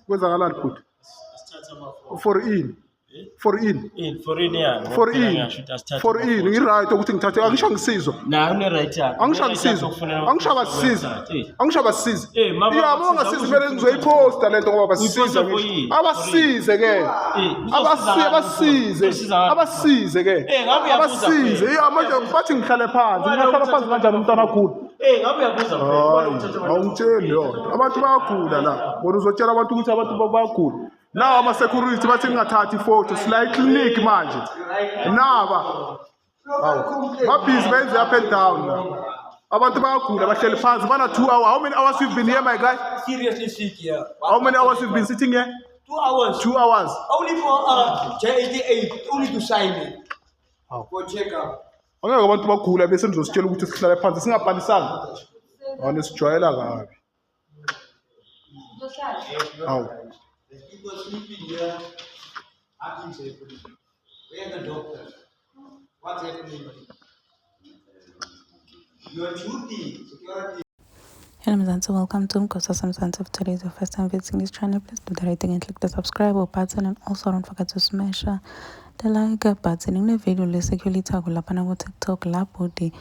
kwenzakalani futhi for in ngiright ukuthi ngithathe angisho ngisizwe angisho basize yabo ngasize kumele ngizoyiposta lento ngoba basize abasize ke abasize ke manje bathi ngihlale phansi ngihlala phansi kanjani umntwana agula awungitsheli yona abantu bayagula la bona uzotshela abantu ukuthi abantu bayagula nawa ama-security bathi ngingathathi ifoto sila eclinic manje naba babhizi benze up and down la abantu bayagula bahleli phansi bana 2 hours. How many hours you've been here, my guy? Seriously sick here. How many hours you've been sitting here? 2 hours. 2 hours. Only for J88, only to sign it. For check up. Angeke abantu bagula bese nizositshela ukuthi sihlale phansi singabhalisanga. Anisijwayela kabi. Awu. People sleeping here. Asking safely. Where the doctor? What's happening? Your duty, security. Hello Mzansi, welcome to Mkosa Mzansi. If today is your first time visiting this channel, please do the right thing and click the subscribe button, and also don't forget to smash the like button. In the video securely tag lapana go TikTok lapho di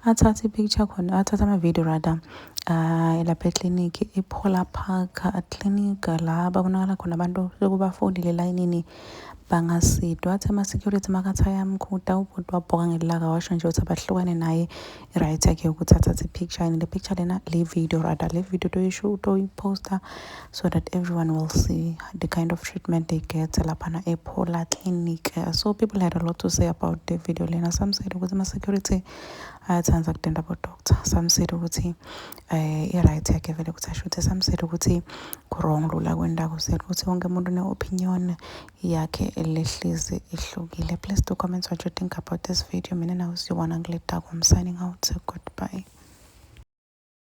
athatha picture khona athatha ama video rather lapha clinic ePolar Park clinic la babonakala khona abantu sekubafundile layinini bangasidwa athi ama-security makathaya mkhuda ubhuti wabhoka ngelaka washo nje ukuthi abahlukane naye i-right yakhe ukuthi athathe i-picture and le picture lena le video rather le video toyi-poster so that everyone will see the kind of treatment they get laphana ePolar clinic. So people had a lot to say about the video lena. Some said ukuthi ama-security ayathanda kutenda abo-doctor, some said ukuthi i-right yakhe vele ukuthi ashuthe, some said ukuthi kurong lula kwendako, said ukuthi wonke umuntu ne-opinion yakhe lehlezi ihlukile. Please do comment what you think about this video. Mina nawusiwana ngileta. I'm signing out. Goodbye.